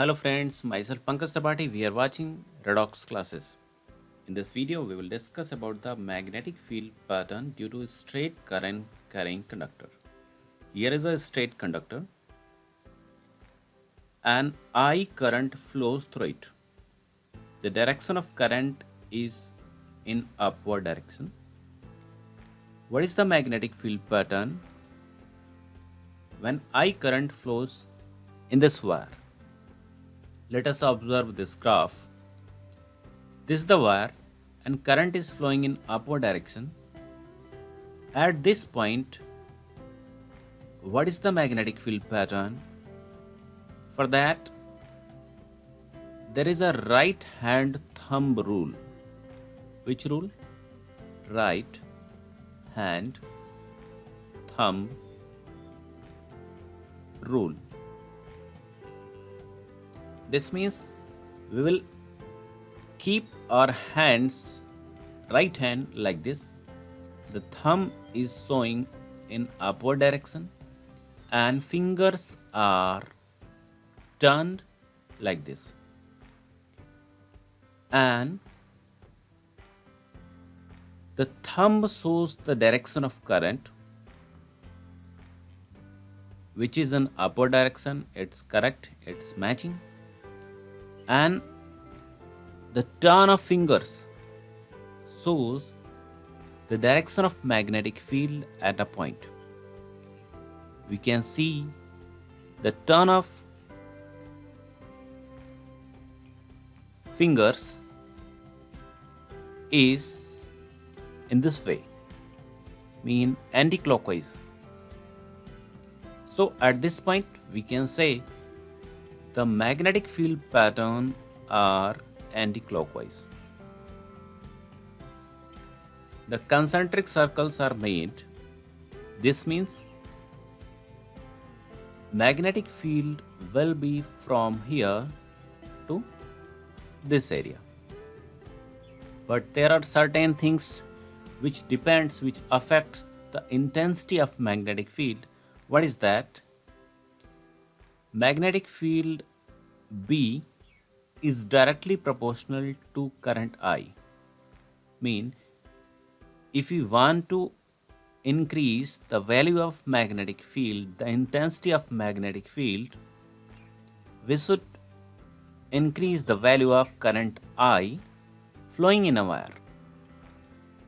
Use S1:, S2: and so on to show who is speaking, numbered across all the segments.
S1: Hello friends, myself Pankaj Tripathi. We are watching Redox classes. In this video, we will discuss about the magnetic field pattern due to a straight current carrying conductor. Here is a straight conductor and I current flows through it. The direction of current is in upward direction. What is the magnetic field pattern when I current flows in this wire? Let us observe this graph. This is the wire and current is flowing in upward direction. At this point, what is the magnetic field pattern? For that, there is a right hand thumb rule. Which rule? Right hand thumb rule. This means we will keep our hands, right hand like this. The thumb is showing in upward direction and fingers are turned like this. And the thumb shows the direction of current, which is in upward direction. It's correct, it's matching. And the turn of fingers shows the direction of magnetic field at a point. We can see the turn of fingers is in this way, mean anti-clockwise. So at this point we can say the magnetic field pattern are anti-clockwise. The concentric circles are made. This means magnetic field will be from here to this area. But there are certain things which affects the intensity of magnetic field. What is that? Magnetic field B is directly proportional to current I. Mean, if we want to increase the value of magnetic field, the intensity of magnetic field, we should increase the value of current I flowing in a wire.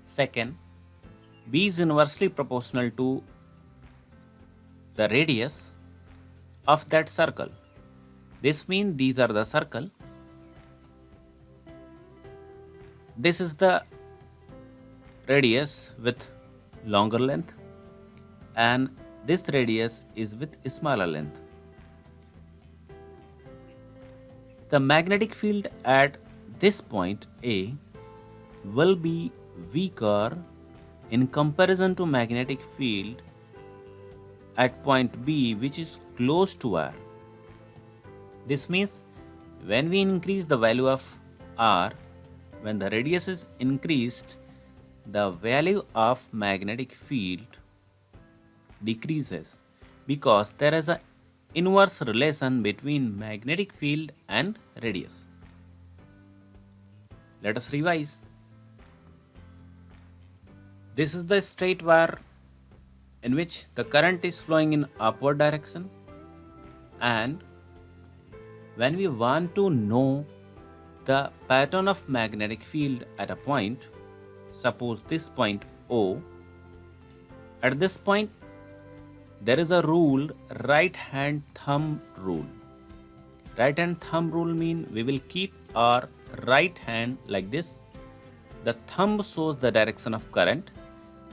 S1: Second, B is inversely proportional to the radius of that circle. This means these are the circle. This is the radius with longer length and this radius is with smaller length. The magnetic field at this point A will be weaker in comparison to magnetic field at point B, which is close to R. This means when we increase the value of R, when the radius is increased, the value of magnetic field decreases because there is an inverse relation between magnetic field and radius. Let us revise. This is the straight wire in which the current is flowing in upward direction, and when we want to know the pattern of magnetic field at a point, suppose this point O, at this point there is a rule, right hand thumb rule. Right hand thumb rule means we will keep our right hand like this. The thumb shows the direction of current,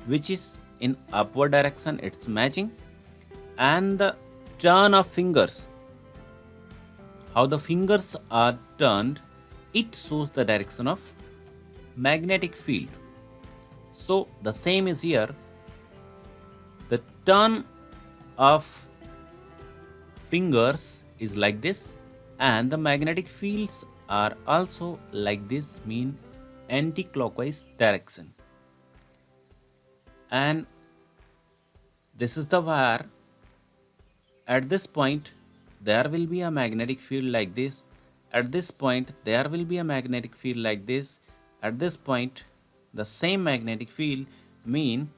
S1: which is in upward direction, it's matching, and the turn of fingers, how the fingers are turned, it shows the direction of magnetic field. So the same is here. The turn of fingers is like this and the magnetic fields are also like this, mean anti-clockwise direction. And this is the wire. At this point there will be a magnetic field like this. At this point, there will be a magnetic field like this. At this point, the same magnetic field mean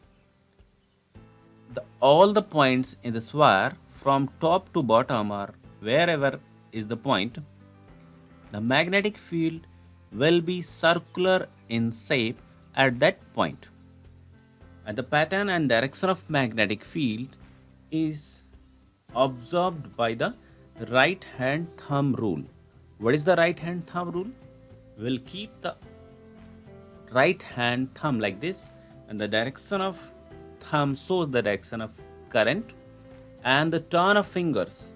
S1: all the points in the sphere from top to bottom or wherever is the point, the magnetic field will be circular in shape at that point. And the pattern and direction of magnetic field is observed by the right hand thumb rule. What is the right hand thumb rule? We'll keep the right hand thumb like this, and the direction of thumb shows the direction of current, and the turn of fingers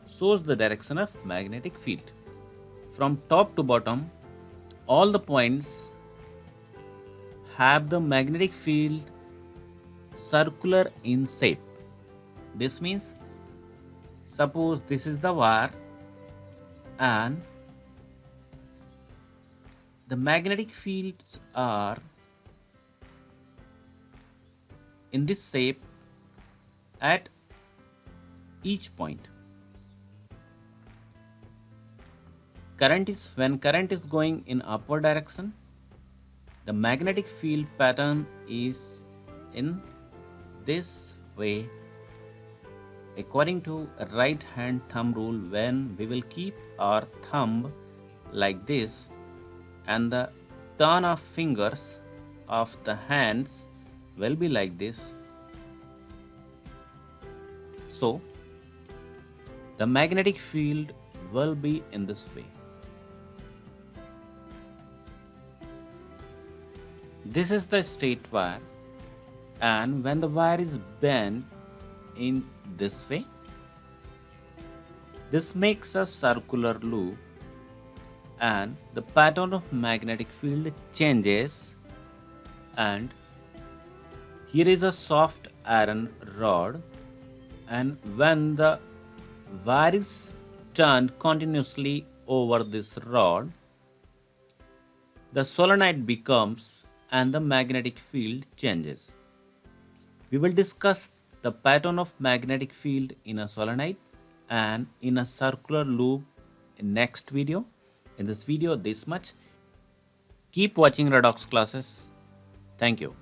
S1: shows the direction of magnetic field. From top to bottom, all the points have the magnetic field circular in shape. This means, suppose this is the wire and the magnetic fields are in this shape at each point. When current is going in upward direction, the magnetic field pattern is in this way according to right hand thumb rule. When we will keep our thumb like this and the turn of fingers of the hands will be like this. So the magnetic field will be in this way. This is the straight wire, and when the wire is bent in this way, this makes a circular loop and the pattern of magnetic field changes. And here is a soft iron rod, and when the wire is turned continuously over this rod, the solenoid becomes and the magnetic field changes. We will discuss the pattern of magnetic field in a solenoid and in a circular loop in next video. In this video, this much. Keep watching Redox classes. Thank you.